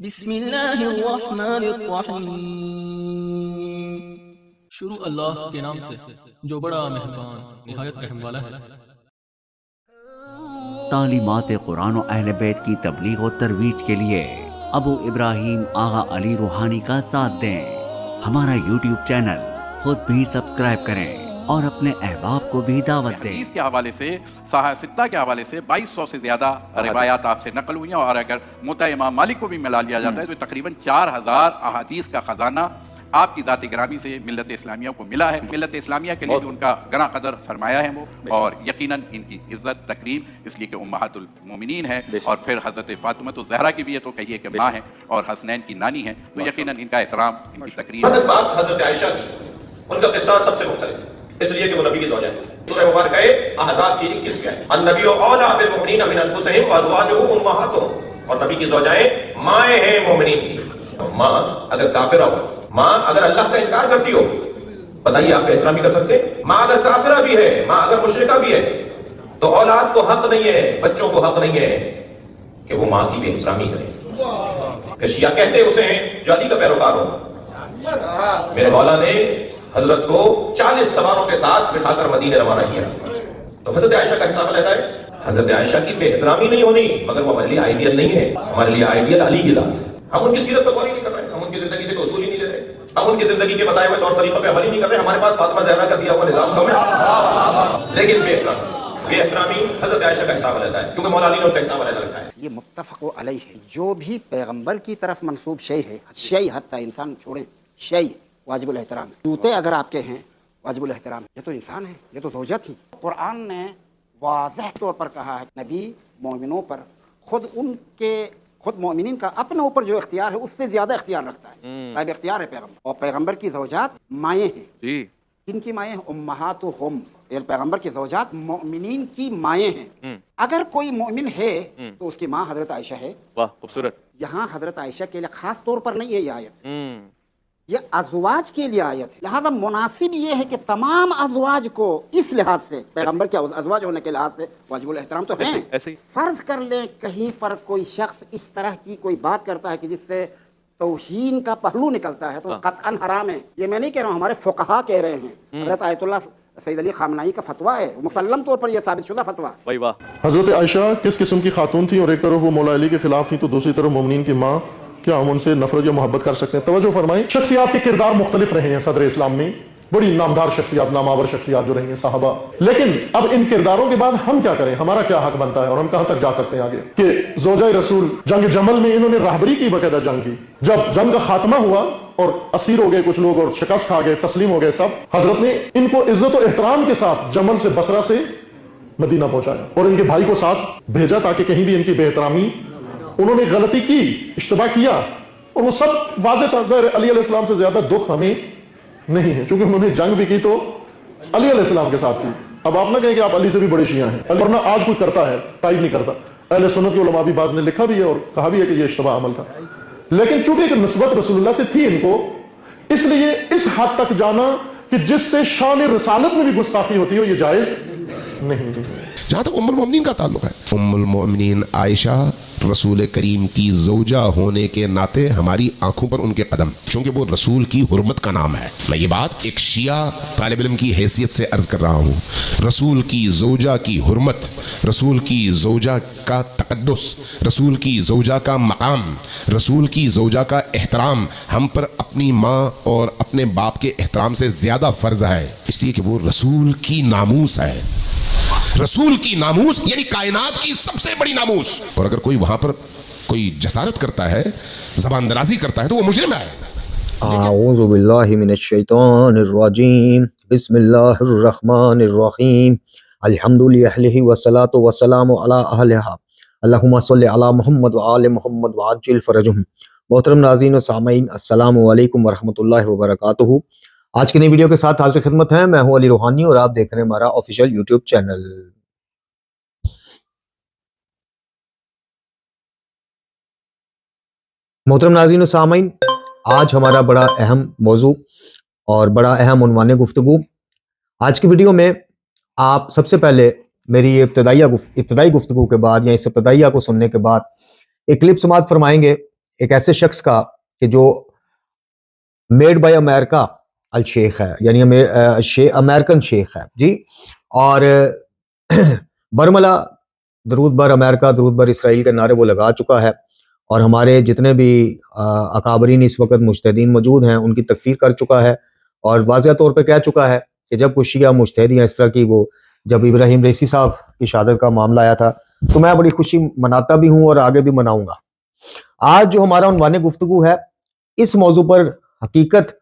बिस्मिल्लाहिर्रहमानिर्रहीम। शुरू अल्लाह के नाम से जो बड़ा मेहरबान निहायत रहम वाला है। तालीमात कुरान और अहले बैत की तबलीग और तरवीज के लिए अबू इब्राहिम आगा अली रूहानी का साथ दें। हमारा यूट्यूब चैनल खुद भी सब्सक्राइब करें और अपने अहबाब को भी दावत दें। हदीस के हवाले से साहसित्ता के हवाले से 2200 से ज्यादा रिवायात आपसे नकल हुई हैं, और अगर मुता इमाम मालिक को भी मिला लिया जाता है तो तकरीबन 4000 अहादीस का खजाना आपकी ज़ात गिरामी से मिल्लत इस्लामिया को मिला है। मिल्लत इस्लामिया के लिए जो उनका गना कदर सरमाया है वो, और यकीनन इनकी इज्जत तकरीम इसलिए कि उम्महातुल मोमिनीन है, और फिर हज़रत फातिमा तो ज़हरा की भी है, तो कहिए कि माँ है, और हसनैन की नानी है, तो यकीनन इनका एहतराम, इनकी तकरीम। बात हज़रत आयशा की, उनका किस्सा सबसे मुख्तलिफ है इसलिए कि वो नबी की ज़ौजा थी। सूरह मुबारक है अहज़ाब की 21 का है, अन्नबी औला बिल मुमिनीन मिन अनफुसिहिम व अज़वाजुहु उम्महातुहुम, और नबी की ज़ौजाएं माएँ हैं मोमिनीन की। माँ अगर काफिरा हो, माँ अगर अल्लाह का इनकार करती हो, बताइए आप एहतरामी कर सकते हैं? माँ अगर काफिरा भी है, माँ अगर मुशरिका भी है, तो औलाद को हक नहीं है, बच्चों को हक नहीं है कि वो माँ की भी एहतरामी करें। शिया कहते उसे हैं जो अली का पैरोकार हो। मेरे मौला ने हजरत को 40 सवारों के साथ बिठाकर मदीने रवाना किया, तो हजरत आयशा का हिसाब लेता है। हजरत आयशा की बेहतरामी नहीं होनी, मगर वो हमारे लिए आइडियल नहीं है। हमारे लिए आइडियल अली की जात है। हम उनकी सीरत पर गौर ही नहीं कर रहे, हम उनकी जिंदगी से उसूल ही नहीं ले रहे, हम उनकी जिंदगी के बताए हुए तौर तरीकों पे अमल ही नहीं कर रहे। हमारे पास फातिमा ज़हरा का दिया हुआ निजाम कम है, लेकिन बेहतरामी हजरत आयशा का हिसाब लेता है, क्योंकि मौला अली ने उनका हिसाब अलग रखा है। ये मुत्तफ़क़ अलैह है। जो भी पैगंबर की तरफ मंसूब शय है, शय हत्ता इंसान छोड़े, शय वाजिबुल एहतराम है। जूते अगर आपके हैं वाजिबुल एहतराम, ये तो इंसान है, ये तो ज़ौजा थी। कुरान ने वाज़ह तौर पर कहा है नबी मोमिनों पर खुद मोमिनीन का अपने ऊपर जो इख्तियार है उससे ज्यादा इख्तियार रखता है। साहिब इख्तियार है पैगंबर, और पैगंबर की ज़ौजात माएँ हैं। किनकी माएँ हैं? उम्महातुहुम, पैगंबर की ज़ौजात मोमिनीन की माएँ हैं। अगर कोई मोमिन है तो उसकी माँ हजरत आयशा है। वाह खूबसूरत। यहाँ हजरत आयशा के लिए खास तौर पर नहीं है ये आयत, ये अज़वाज के लिए आयत है। लिहाजा मुनासिब ये है कि तमाम अज़वाज को इस लिहाज से, पैगंबर के अज़वाज होने के लिहाज से वाजिबुल एहतराम तो हैं। फर्ज कर लें कहीं पर कोई शख्स इस तरह की कोई बात करता है कि जिससे तौहीन का पहलू निकलता है, तो कतअन हराम है। ये मैं नहीं कह रहा हूँ, हमारे फुक़हा कह रहे हैं। हज़रत आयतुल्लाह सैयद अली ख़ामनाई का फतवा है, मुसल्लम तौर पर यह साबित शुदा फतवा। हज़रत आयशा किस किस्म की खातून थी, और एक तरफ वो मौला अली के खिलाफ थी, तो दूसरी तरफ मोमिनीन की माँ। क्या हम उनसे नफरत या मोहब्बत कर सकते हैं? तवज्जो फरमाएं। शख्सियात के किरदार मुख्तलिफ रहे हैं सदर इस्लाम में, बड़ी नामदार शख्सियात, नामावर शख्सियात जो रही हैं साहबा। लेकिन अब इन किरदारों के बाद हम क्या करें? हमारा क्या हक बनता है, और हम कहां तक जा सकते हैं आगे? कि ज़ौजाए रसूल जंग जमल में इन्होंने रहबरी की, बाकायदा जंग की। जब जंग का खात्मा हुआ और असीर हो गए कुछ लोग और शिकस्त खा गए, तस्लीम हो गए सब, हजरत ने इनको इज्जत और एहतराम के साथ जमल से बसरा से मदीना पहुंचाया, और इनके भाई को साथ भेजा ताकि कहीं भी इनकी बेहतरामी, उन्होंने गलती की, इश्तबा किया, और वो सब वाज़ेह था। अली अलैहिस्सलाम से ज्यादा दुख हमें नहीं है, क्योंकि उन्होंने जंग भी की तो अली अलैहिस्सलाम के साथ की। अब आप ना कहें कि आप अली से भी बड़े शिया हैं, वरना आज कोई करता है, ताइद नहीं करता। अहले सुन्नत के उलमा भी बाज़ ने लिखा भी है और कहा भी है कि ये इश्तबा अमल था, लेकिन चूंकि एक निस्बत रसूलुल्लाह से थी इनको, इसलिए इस हद तक जाना कि जिससे शान रिसालत में भी गुस्ताखी होती हो, ये जायज नहीं है। जहाँ तक उम्मुल मोमिनीन का ताल्लुक है, उम्मुल मोमिनीन आयशा रसूल करीम की ज़ौजा होने के नाते हमारी आंखों पर उनके कदम, क्योंकि वो रसूल की हुर्मत का नाम है। मैं ये बात एक शिया तालिब इल्म की हैसियत से अर्ज कर रहा हूँ। रसूल की ज़ौजा की हुर्मत, रसूल की ज़ौजा का तक़द्दुस, रसूल की ज़ौजा का मकाम, रसूल की ज़ौजा का एहतराम हम पर अपनी माँ और अपने बाप के एहतराम से ज़्यादा फ़र्ज है, इसलिए कि वो रसूल की नामूस है। रसूल की नामूस यानी कायनात की सबसे बड़ी नामूस, और अगर कोई वहां पर कोई जसारत करता है, ज़बान दराजी करता है, तो वो मुजरिम है। आऊज़ु बिल्लाहि मिनश शैतानिर रजीम, बिस्मिल्लाहिर रहमानिर रहीम, अल्हम्दुलिल्लाहि वस्सलातु वस्सलामु अला अहलिहा, अल्लाहुम्मा सल्लि अला मुहम्मद व आले मुहम्मद व अज्जिल फरजहुम। मोहतरम नाज़रीन व सामईन, अस्सलामु अलैकुम व रहमतुल्लाहि व बरकातुहू। आज की नई वीडियो के साथ हाजिर खिदमत है। मैं हूं अली रूहानी और आप देख रहे हैं हमारा ऑफिशियल यूट्यूब चैनल। मोहतरम नाज़रीन व सामईन, आज हमारा बड़ा अहम मौजू और बड़ा अहम उन्वान गुफ्तगू। आज की वीडियो में आप सबसे पहले मेरी इब्तदाई गुफ्तगू के बाद या इस इब्तदाइया को सुनने के बाद एक क्लिप समाअत फरमाएंगे एक ऐसे शख्स का कि जो मेड बाय अमेरिका अल शेख है, यानी अमेरिकन शेख है जी। और बरमला दरूद बर अमेरिका दरूद बर इसराइल के नारे वो लगा चुका है, और हमारे जितने भी अकाबरीन इस वक्त मुजतहिदीन मौजूद हैं उनकी तकफीर कर चुका है, और वाज़ह तौर पे कह चुका है कि जब कुछ शिया मुजतहिद इस तरह की, वो जब इब्राहिम रईसी साहब की शहादत का मामला आया था, तो मैं बड़ी खुशी मनाता भी हूँ और आगे भी मनाऊंगा। आज जो हमारा उन्वाने गुफ्तगू है, इस मौजू पर हकीकत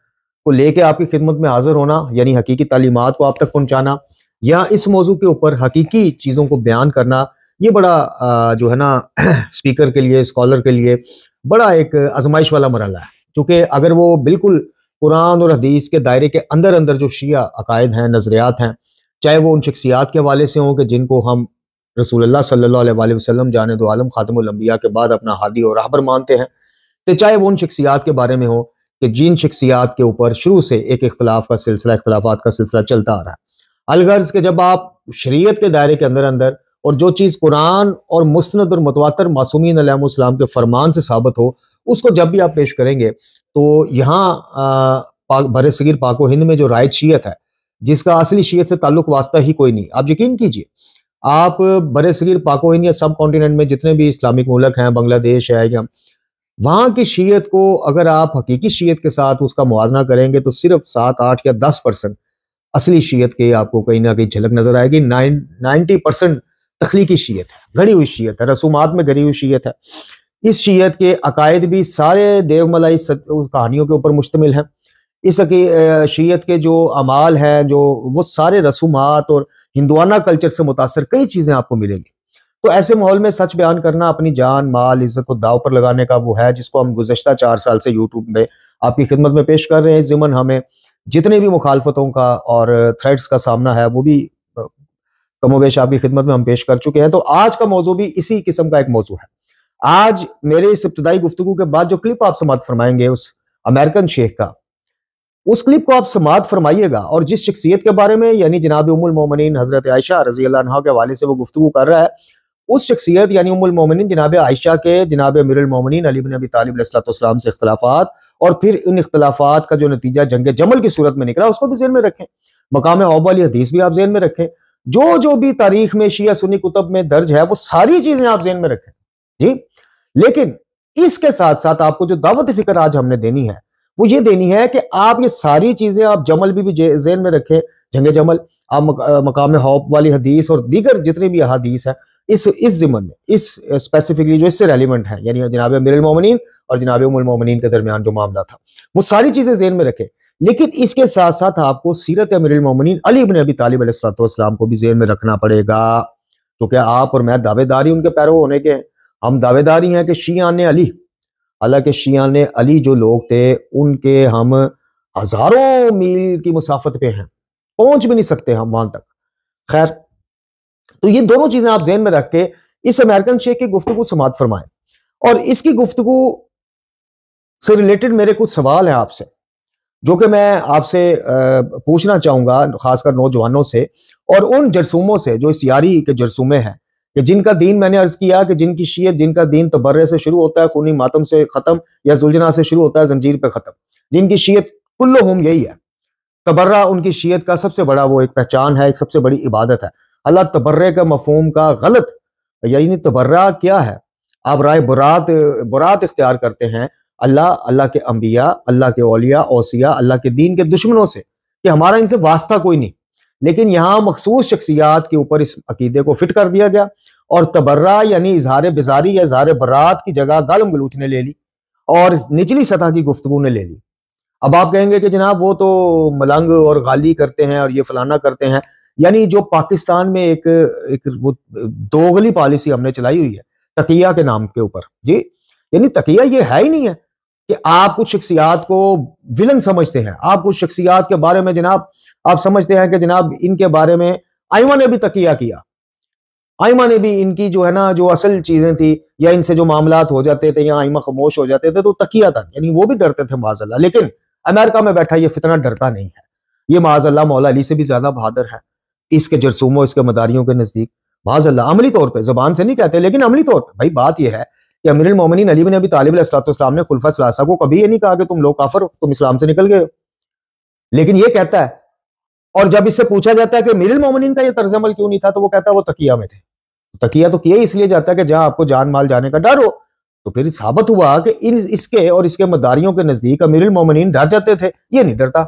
को लेके आपकी खिदमत में हाजिर होना, यानी हकीकी तालीमात को आप तक पहुंचाना, या इस मौजू के ऊपर हकीकी चीज़ों को बयान करना, ये बड़ा जो है ना स्पीकर के लिए, स्कॉलर के लिए बड़ा एक आजमाइश वाला मरहला है। क्योंकि अगर वो बिल्कुल कुरान और हदीस के दायरे के अंदर अंदर जो शिया अकायद हैं, नजरियात हैं, चाहे वो उन शख्सियात के हवाले से हों कि जिनको हम रसूलुल्लाह सल्लल्लाहु अलैहि वसल्लम जाने दो आलम खातमुल अंबिया के बाद अपना हादी और रहबर मानते हैं, तो चाहे वो उन शख्सियात के बारे में हो कि जिन शख्सियात के ऊपर शुरू से एक इख्तलाफात का सिलसिला चलता आ रहा है। अलगर्ज के जब आप शरीयत के दायरे के अंदर अंदर और जो चीज़ कुरान और मुस्नद और मुतवातर मासूमीन अलैहिस्सलाम के फरमान से साबित हो, उसको जब भी आप पेश करेंगे, तो यहाँ बरसगीर पाको हिंद में जो रायत शीयत है, जिसका असली शीयत से ताल्लुक वास्ता ही कोई नहीं, आप यकीन कीजिए, आप बरसगीर पाको हिंद या सब कॉन्टिनेंट में जितने भी इस्लामिक मुल्क हैं, बांग्लादेश है, या वहाँ की शीयत को अगर आप हकीकी शीयत के साथ उसका मुवाजना करेंगे, तो सिर्फ 7, 8 या 10% असली शीयत के आपको कहीं ना कहीं झलक नजर आएगी। 90% तख्लीकी शीयत है, गढ़ी हुई शीयत है, रसूमात में गढ़ी हुई शीयत है। इस शीयत के अकायद भी सारे देवमलाई कहानियों के ऊपर मुश्तमिल हैं। इस शीयत के जो अमाल हैं, जो वो सारे रसूमात और हिंदुआना कल्चर से मुतासर कई चीज़ें आपको मिलेंगी। तो ऐसे माहौल में सच बयान करना अपनी जान, माल, इज्जत को दाव पर लगाने का वो है जिसको हम गुज़श्ता 4 साल से यूट्यूब में आपकी खिदमत में पेश कर रहे हैं। इस ज़िमन हमें जितने भी मुखालफतों का और थ्रेड्स का सामना है, वो भी कमोबेश आपकी खिदमत में हम पेश कर चुके हैं। तो आज का मौजू भी इसी किस्म का एक मौजू है। आज मेरे इस इब्तदाई गुफ्तगू के बाद जो क्लिप आप समाअत फरमाएंगे उस अमेरिकन शेख का, उस क्लिप को आप समाअत फरमाइएगा, और जिस शख्सियत के बारे में यानी जनाब उम्मुल मोमिनीन हजरत आयशा रज़ी अल्लाह अन्हा के हवाले से वो गुफ्तगू कर रहा है, उस शख्सियत यानी उम्मुल मोमिनीन जनाब आयशा के जनाब अमीरुल मोमिनीन अली इब्न अबी तालिब अलैहिस्सलाम से इख्तिलाफात, और फिर इन इख्तिलाफात का जो नतीजा जंग जमल की सूरत में निकला, उसको भी ज़हन में रखें। मकाम औब वाली हदीस भी आप ज़हन में रखें। जो भी तारीख में शिया सुन्नी कुतब में दर्ज है, वो सारी चीजें आप ज़हन में रखें जी। लेकिन इसके साथ साथ आपको जो दावत फिक्र आज हमने देनी है, वो ये देनी है कि आप ये सारी चीजें, आप जमल भी ज़हन में रखें, जंग जमल, आप मकाम औब वाली हदीस और दीगर जितने भी हदीस है इस ज़िमन में, इस स्पेसिफिकली जो इससे रेलिवेंट है, यानी जनाब अमीरुल मोमिनीन और जनाब उम्मुल मोमिनीन के दरमियान जो मामला था, वो सारी चीजें ज़हन में रखें। लेकिन इसके साथ साथ आपको सीरत अमीरुल मोमिनीन अली इब्न अबी तालिब अलैहिस्सलाम को भी ज़हन में रखना पड़ेगा, क्योंकि आप और मैं दावेदारी उनके पैरों होने के हैं। हम दावेदारी हैं कि शियाने अली, हालांकि शियाने अली जो लोग थे उनके हम हजारों मील की मुसाफत पे हैं, पहुंच भी नहीं सकते हम वहां तक। खैर, तो ये दोनों चीजें आप ज़हन में रख के इस अमेरिकन शेख की गुफ्तगू समाअत फरमाएं। और इसकी गुफ्तगू से रिलेटेड मेरे कुछ सवाल हैं आपसे, जो कि मैं आपसे पूछना चाहूंगा, खासकर नौजवानों से और उन जरसूमों से जो इस यारी के जरसूमे हैं, कि जिनका दीन, मैंने अर्ज किया कि जिनकी शीयत, जिनका दीन तबर्रे से शुरू होता है, खूनी मातम से खत्म, या जुलजना से शुरू होता है, जंजीर पे खत्म, जिनकी शीयत कुल्लुहुम यही है। तबर्रा उनकी शीयत का सबसे बड़ा वो एक पहचान है, एक सबसे बड़ी इबादत है। अल्लाह तबर्रे का मफहूम का गलत, यानी तबर्रा क्या है, आप राय बुरात इख्तियार करते हैं अल्लाह के अंबिया, अल्लाह के औलिया, औसिया, अल्लाह के दीन के दुश्मनों से, कि हमारा इनसे वास्ता कोई नहीं। लेकिन यहाँ मखसूस शख्सियात के ऊपर इस अकीदे को फिट कर दिया गया, और तबर्रा यानी इजहार बिजारी या इजहार बरात की जगह गालम गलूच ने ले ली और निचली सतह की गुफ्तगू ने ले ली। अब आप कहेंगे कि जनाब वो तो मलंग और गाली करते हैं और ये फलाना करते हैं, यानी जो पाकिस्तान में एक वो दोगली पॉलिसी हमने चलाई हुई है तकिया के नाम के ऊपर जी, यानी तकिया ये है ही नहीं है कि आप कुछ शख्सियात को विलन समझते हैं, आप कुछ शख्सियात के बारे में जनाब आप समझते हैं कि जनाब इनके बारे में आइमा ने भी तकिया किया, आइमा ने भी इनकी जो है ना जो असल चीजें थी, या इनसे जो मामलात हो जाते थे, या आइमा खामोश हो जाते थे, तो तकिया था, यानी वो भी डरते थे माज़अल्लाह। लेकिन अमेरिका में बैठा ये फितना डरता नहीं है, ये माज़अल्लाह मौला अली से भी ज्यादा बहादुर है इसके जरसूमों, इसके मदारियों के नजदीक। माज़अल्लाह अमली तौर पर, जुबान से नहीं कहते, लेकिन अमली तौर पर भाई बात यह है कि अमीरुल मोमिनीन अली बिन अबी तालिब अलैहिस्सलाम ने खुलफा सलासा को कभी ये नहीं कहा कि तुम लोग काफिर हो, तुम इस्लाम से निकल गए हो, लेकिन ये कहता है। और जब इससे पूछा जाता है कि अमीरुल मोमिनीन का ये तर्ज अमल क्यों नहीं था, तो वो कहता है वो तकिया में थे। तकिया तो किए इसलिए जाता है कि जहां आपको जान माल जाने का डर हो। तो फिर साबित हुआ कि इसके और इसके मदारियों के नजदीक अमीरुल मोमिनीन डर जाते थे, ये नहीं डरता,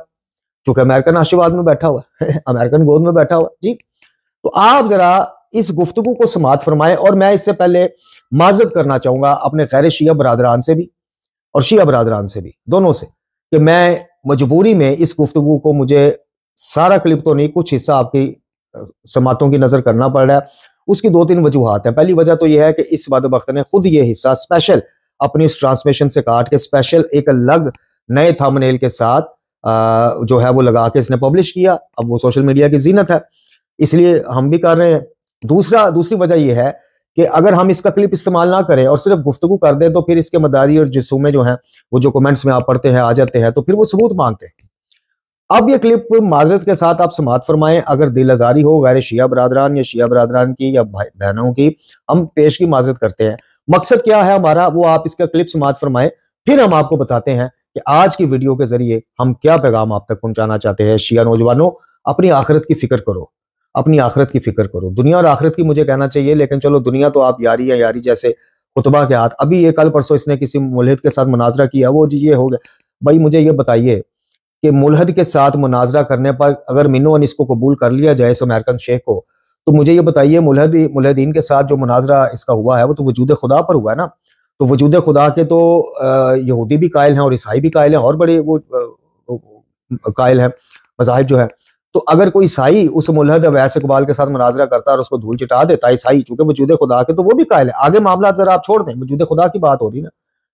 चूंकि अमेरिकन आशीर्वाद में बैठा हुआ है अमेरिकन गोद में बैठा हुआ जी। तो आप जरा इस गुफ्तगू को समाअत फरमाएं। और मैं इससे पहले माजरत करना चाहूंगा अपने गैर शिया बरादरान से भी और शिया बरादरान से भी, दोनों से, कि मैं मजबूरी में इस गुफ्तगू को, मुझे सारा क्लिप तो नहीं, कुछ हिस्सा आपकी समातों की नजर करना पड़ रहा है। उसकी 2-3 वजूहात हैं। पहली वजह तो यह है कि इस बदबख्त ने खुद ये हिस्सा स्पेशल अपनी उस ट्रांसमिशन से काट के स्पेशल एक अलग नए थंबनेल के साथ जो है वो लगा के इसने पब्लिश किया। अब वो सोशल मीडिया की जीनत है, इसलिए हम भी कर रहे हैं। दूसरी वजह यह है कि अगर हम इसका क्लिप इस्तेमाल ना करें और सिर्फ गुफ्तगू कर दें, तो फिर इसके मदारी और जिस्सूमें जो हैं वो जो कमेंट्स में आप पढ़ते हैं आ जाते हैं, तो फिर वो सबूत मांगते हैं। अब ये क्लिप माजरत के साथ आप समाअत फरमाएं। अगर दिल आजारी हो गैर शिया बरादरान या शिया बरादरान की या भाई बहनों की, हम पेश की माजरत करते हैं। मकसद क्या है हमारा, वो आप इसका क्लिप समाअत फरमाएं, फिर हम आपको बताते हैं कि आज की वीडियो के जरिए हम क्या पैगाम आप तक पहुंचाना चाहते हैं। शिया नौजवानों, अपनी आखिरत की फिक्र करो, अपनी आखिरत की फिक्र करो। दुनिया और आखिरत की मुझे कहना चाहिए, लेकिन चलो दुनिया तो आप यारी या यारी जैसे खुतबा के हाथ, अभी ये कल परसों इसने किसी मुल्हिद के साथ मुनाजरा किया, वो जी ये हो गया। भाई मुझे ये बताइए कि मुल्हिद के साथ मुनाजरा करने पर अगर मिनो इसको कबूल कर लिया जाए इस अमेरिकन शेख को, तो मुझे ये बताइए मुल्हिदीन के साथ जो मुनाजरा इसका हुआ है वो तो वजूद खुदा पर हुआ है ना। तो वजूद खुदा के तो यहूदी भी कायल हैं और ईसाई भी कायल हैं और बड़े वो कायल हैं मज़ाहिब जो है। तो अगर कोई ईसाई उस मुल्हिद अवैस इकबाल के साथ मुनाजरा करता है और उसको धूल चिटा देता है ईसाई, चूंकि वजूद खुदा के तो वो भी कायल है। आगे मामला जरा आप छोड़ दें, वजूद खुदा की बात हो रही ना,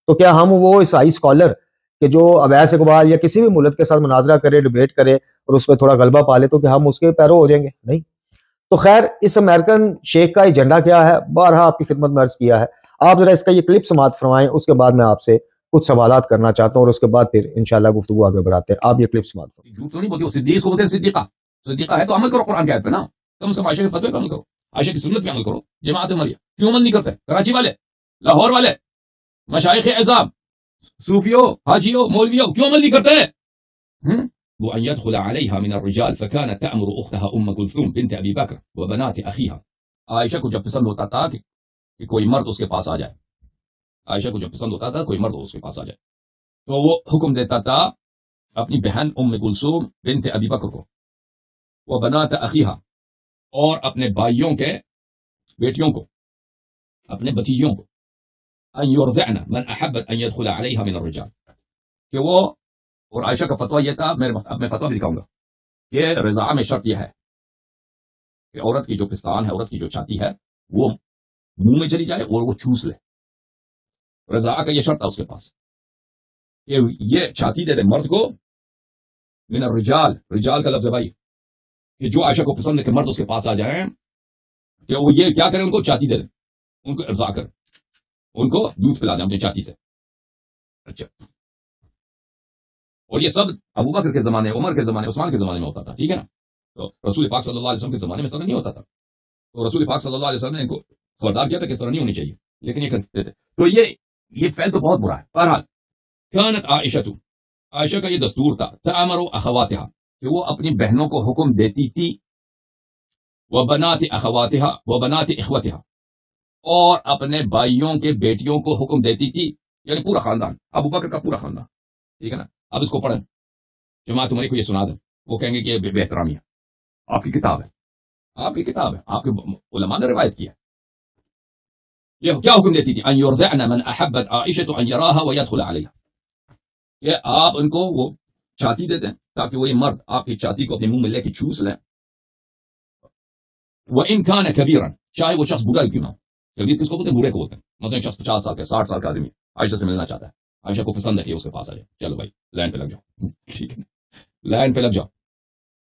तो क्या हम वो ईसाई स्कॉलर कि जो अवैस इकबाल या किसी भी मुल्हिद के साथ मुनाजरा करे, डिबेट करे और उस पर थोड़ा गलबा पाले, तो क्या हम उसके पैरों हो जाएंगे? नहीं। तो खैर, इस अमेरिकन शेख का एजेंडा क्या है, बारहा आपकी खिदमत में अर्ज किया है। आप जरा इसका ये क्लिप समाअत फरमाएं, उसके बाद मैं आपसे कुछ सवालात करना चाहता हूं और उसके बाद फिर इंशाल्लाह गुफ्तगू आगे बढ़ाते हैं। आप ये क्लिप समाअत फरमाएं। झूठ तो नहीं बोलती, सिद्दीक को बोलते हैं सिद्दीका। सिद्दीका है तो अमल करो कुरान की आयत पे ना, कम से कम आयशा के फतवे पे अमल करो, आयशा की सुन्नत पे अमल करो। जमात उमरिया क्यों अमल नहीं करते? कराची वाले, लाहौर वाले, मशाइख एज़ाम, सूफियों, हाजियों, मौलवियों क्यों अमल नहीं करते? वो अन यदखुल अलैहा मिन अर्रिजाल फकानत तअमुरु उख्तहा उम्म कुलसूम बिन्त अबी बकर व बनात अखीहा। आयशा को जब पसंद होता था कि कोई मर्द उसके पास आ जाए, आयशा को जब पसंद होता था कोई मर्द उसके पास आ जाए, तो वो हुक्म देता था अपनी बहन उम्म कुलसूम बिन्त अबी बकर को, व बनात अखीहा, और अपने भाइयों के बेटियों को, अपने भतीजों को, अन युरज़अन मन अहब्बत अन यदखुल अलैहा मिन अर्रिजाल, कि वो, और आयशा का फतवा यह था, मैं फतवा भी दिखाऊंगा, कि रज़ा में शर्त यह है कि औरत की जो पिस्तान है, औरत की जो छाती है, वो मुंह में चली जाए और वो चूस ले। रज़ा का यह शर्त था उसके पास कि ये छाती दे दे मर्द को, मिन अर्रिजाल, रिजाल का लफ्ज़ है भाई, कि जो आयशा को पसंद है कि मर्द उसके पास आ जाए, कि वो ये क्या करें, उनको छाती दे दें, उनको रज़ा कर, उनको दूध पिला दें अपनी छाती से। अच्छा, और ये सब अबू बकर के जमाने, उमर के जमाने, उस्मान के जमाने में होता था, ठीक है ना। तो रसूल पाक सल्लल्लाहु अलैहि वसल्लम के जमाने में इस तरह नहीं होता था। तो रसूल पाक सल्लल्लाहु अलैहि वसल्लम ने इनको खबरदार किया था कि इस तरह नहीं होनी चाहिए, लेकिन ये करते थे। तो ये फैल तो बहुत बुरा है। बहरहाल, कानत आयशा, आयशा का ये दस्तूर था, तअमरु अखवातिहा, कि वो अपनी बहनों को हुक्म देती थी, व बनात अखवातिहा व बनात इखवतिहा, और अपने भाइयों के बेटियों को हुक्म देती थी, यानी पूरा खानदान, अबू बकर का पूरा खानदान, ठीक है ना। अब इसको पढ़ें, जमात उमरी को ये सुना दें, वो कहेंगे कि ये बेहतरामी है। आपकी किताब है, आपकी किताब है, आपके उलमा ने रिवायत किया। ये क्या हुक्म देती थी? अन युरज़अन मन अहब्बत आयशा अन यराहा व यदखुल अलैहा, कि आप उनको वो छाती दे दें ताकि वो ये मर्द आपकी छाती को अपने मुंह में लेके चूस लें। व इन कान कबीरन, चाहे वो शख्स बूढ़ा क्यों ना हो। कबीर किसको बोलते हैं? बूढ़े को बोलते हैं। मतलब शख्स 50 साल का, 60 साल का आदमी आयशा से मिलना चाहता है, आयशा को पसंद है कि उसके पास आ जाए, चलो भाई लाइन पे लग जाओ, ठीक है, लाइन पे लग जाओ,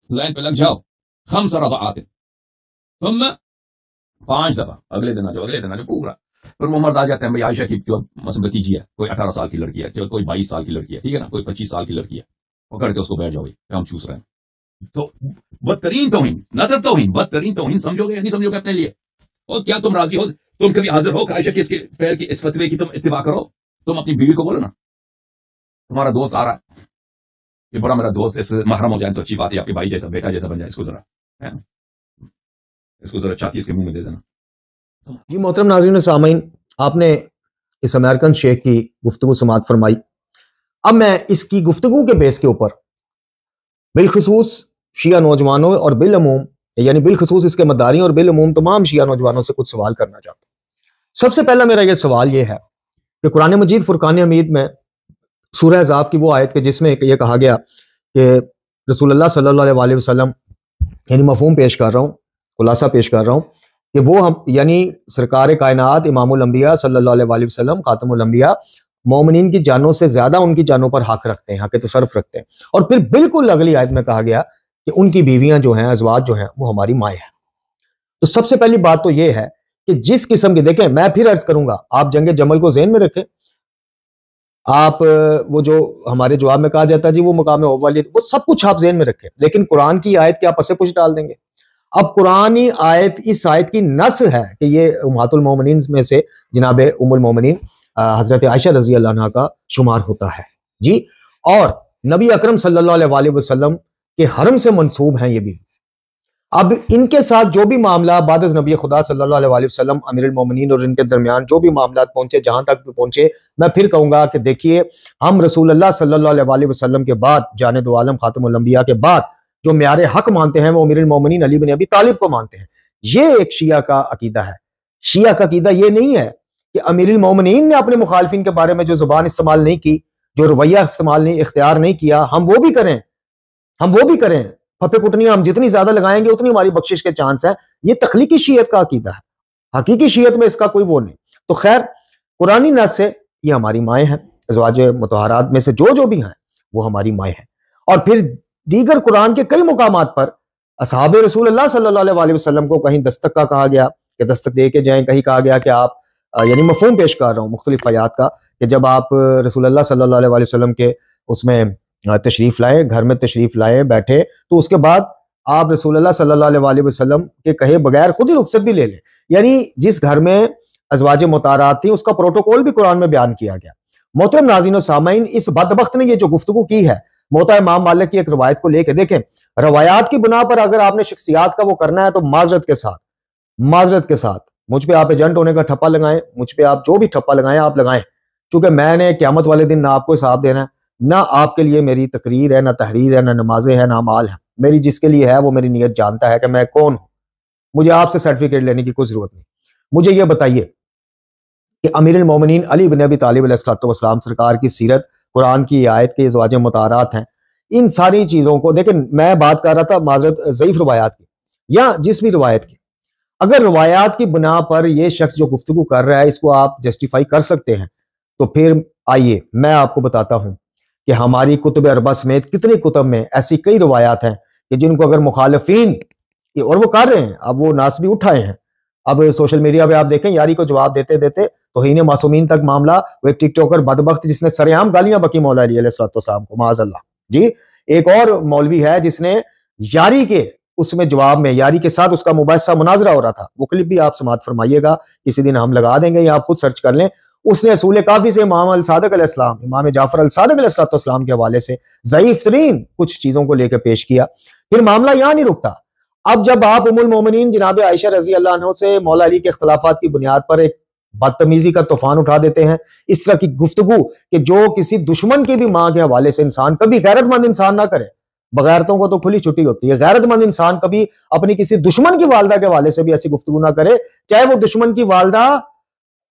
लाइन पे लग जाओ। खम्स रज़अआत, तुम 5 दफा, अगले दिन आ जाओ, अगले दिन आ जाओ, पूरा। फिर वो मर्द आ जाते हैं, भाई आयशा की जो मसलन भतीजी है, कोई 18 साल की लड़की है, कोई 22 साल की लड़की है, ठीक है ना, कोई 25 साल की लड़की है, पकड़ के उसको बैठ जाओ, भाई हम चूस रहे हैं। तो बदतरीन तौहीन, न सिर्फ तौहीन, बदतरीन तौहीन, समझोगे या नहीं समझोगे अपने लिए? और क्या तुम राजी हो तुम कभी हाजिर हो आयशा की इसके पैर की इस फतवे की तुम इत्तिबा करो? तुम अपनी बीवी को बोलो ना, तुम्हारा दोस्त आ रहा है, ये बड़ा मेरा दोस्त, इस महरम हो जाए तो अच्छी बात है, आपके भाई जैसा बेटा जैसा बन जाए, इसको जरा है ना, इसको जरा छाती इसके मुंह में दे देना। जी मोहतरम नाज़रीन सामीन, आपने इस अमेरिकन शेख की गुफ्तगू समाअत फरमाई। अब मैं इसकी गुफ्तगू के बेस के ऊपर बिलखसूस शिया नौजवानों और बिलअमूम, यानी बिलखसूस इसके मदारी और बिलअमूम तमाम शिया नौजवानों से कुछ सवाल करना चाहता हूं। सबसे पहला मेरा यह सवाल यह है कि कुरान मजीद फुरकान हमीद में सूरह अहज़ाब की वो आयत के जिसमें यह कहा गया कि रसूलुल्लाह सल्लल्लाहु अलैहि वसल्लम, यानी मफहूम पेश कर रहा हूँ, खुलासा पेश कर रहा हूँ कि वो हम यानी सरकार कायनात इमामुल अंबिया सल्लल्लाहु अलैहि वसल्लम खातमुल अंबिया मोमिनीन की जानों से ज्यादा उनकी जानों पर हक रखते हैं, हक तसर्रुफ रखते हैं। और फिर बिल्कुल अगली आयत में कहा गया कि उनकी बीवियां जो हैं, अज़वाज जो हैं, वो हमारी माएँ हैं। तो सबसे पहली बात तो ये है कि जिस किस्म की, देखें मैं फिर अर्ज करूंगा, आप जंगे जमल को ज़हन में रखें, आप वो जो हमारे जवाब में कहा जाता है जी वो मुकाम वाली, वो सब कुछ आप ज़हन में रखें, लेकिन कुरान की आयत के आप पसे पुछ डाल देंगे। अब कुरानी आयत, इस आयत की नस है कि ये उम्महातुल मोमिनीन में से जनाब उम्मुल मोमिनीन हजरत आयशा रजी अल्लाह अन्हा का शुमार होता है जी, और नबी अकरम सल्लल्लाहु अलैहि वसल्लम के हरम से मंसूब हैं ये भी। अब इनके साथ जो भी मामला बाद नबी खुदा सल्लल्लाहु अलैहि वसल्लम अमीरुल मोमिनीन और इनके दरमियान जो भी मामला पहुंचे, जहां तक भी पहुंचे, मैं फिर कहूंगा कि देखिए, हम रसूलुल्लाह सल्लल्लाहु अलैहि वसल्लम के बाद, जाने दो आलम खातमुल अंबिया के बाद जो म्यारे हक मानते हैं वो अमीरुल मोमिनीन अली बिन अबी तालिब को मानते हैं। ये एक शिया का अकीदा है। शिया का अकीदा ये नहीं है कि अमीरुल मोमिनीन ने अपने मुखालिफिन के बारे में जो जुबान इस्तेमाल नहीं की, जो रवैया इस्तेमाल नहीं, इख्तियार नहीं किया, हम वो भी करें, हम वो भी करें। फपे कुटनियां हम जितनी ज्यादा लगाएंगे उतनी हमारी बख्शिश के चांस है। ये तख्लीकी शियत का अकीदा है, हकीकी शियत में इसका कोई वो नहीं। तो खैर, कुरानी नस से ये हमारी माएँ हैं, अज़वाज मुतहरात में से जो जो भी हैं वो हमारी माएँ हैं। और फिर दीगर कुरान के कई मुकामात पर असहाबे रसूलुल्लाह सल्लल्लाहु अलैहि वसल्लम को कहीं दस्तक का कहा गया कि दस्तक दे के जाएं, कहीं कहा गया कि आप, यानी मफहूम पेश कर रहा हूँ मुख्तलिफ आयात का, कि जब आप रसूलुल्लाह सल्लल्लाहु अलैहि वसल्लम के उसमें तशरीफ लाए, घर में तशरीफ लाए, बैठे, तो उसके बाद आप रसूलुल्लाह सल्लल्लाहु अलैहि वसल्लम के कहे बगैर खुद ही रुखसत भी ले लें। यानी जिस घर में अज़वाज मुतारात थी उसका प्रोटोकॉल भी कुरान में बयान किया गया। मोहतरम नाज़रीन और सामाईन, इस बदबख्त ने ये जो गुफ्तगू की है मोता इमाम मालिक की एक रवायत को लेकर, देखें रवायात की बुना पर अगर आपने शख्सियात का वो करना है तो माजरत के साथ मुझ पे आप एजेंट होने का ठप्पा लगाएं, मुझ पे आप जो भी ठप्पा लगाएं आप लगाएं, क्योंकि मैंने क़यामत वाले दिन ना आपको हिसाब देना है, ना आपके लिए मेरी तकरीर है, ना तहरीर है, ना नमाजें हैं, ना माल है। मेरी जिसके लिए है वो मेरी नीयत जानता है कि मैं कौन हूं। मुझे आपसे सर्टिफिकेट लेने की कोई जरूरत नहीं। मुझे यह बताइए कि अमीरुल मोमिनीन अली बिन अबी तालिब अलैहिस्सलाम सरकार की सीरत, कुरान की आयत के अज़वाज मुतारात हैं, इन सारी चीजों को देखें। मैं बात कर रहा था माजरत ज़ईफ रवायात की या जिस भी रवायत की, अगर रवायात की बुना पर यह शख्स जो गुफ्तगू कर रहा है इसको आप जस्टिफाई कर सकते हैं, तो फिर आइए मैं आपको बताता हूं कि हमारी कुतुब अरबा समेत कितनी कुतुब में ऐसी कई रवायात हैं कि जिनको अगर मुखालिफिन, और वो कर रहे हैं, अब वो नास भी उठाए हैं। अब सोशल मीडिया पे आप देखें, यारी को जवाब देते देते तौहीन मासूमीन तक मामला, वो एक टिकटॉकर बदबख्त जिसने सरेआम गालियां बकी मौला अली अलैहिस्सलाम को, माअज़ल्लाह जी। एक और मौलवी है जिसने यारी के उसमें जवाब में, यारी के साथ उसका मुबाहिसा मुनाजरा हो रहा था, वो क्लिप भी आप समाअत फरमाइएगा, किसी दिन हम लगा देंगे या आप खुद सर्च कर लें। उसने असूल काफी से इमाम अल सादिक अलैहिस्सलाम, इमाम जाफर अल सादिक अलैहिस्सलाम के हवाले से ज़ईफ तरीन कुछ चीजों को लेकर पेश किया। फिर मामला यहां नहीं रुकता। अब जब आप उम्मुल मोमिनीन जनाब आयशा रजी अल्लाह अन्हा से मौला अली के इख्तिलाफात की बुनियाद पर एक बदतमीजी का तूफान उठा देते हैं, इस तरह की गुफ्तगू कि जो किसी दुश्मन की भी मां के हवाले से इंसान, कभी गैरतमंद इंसान ना करे, बगैरतों को तो खुली छुट्टी होती है, गैरतमंद इंसान कभी अपनी किसी दुश्मन की वालदा के हवाले से भी ऐसी गुफ्तगू ना करे, चाहे वो दुश्मन की वालदा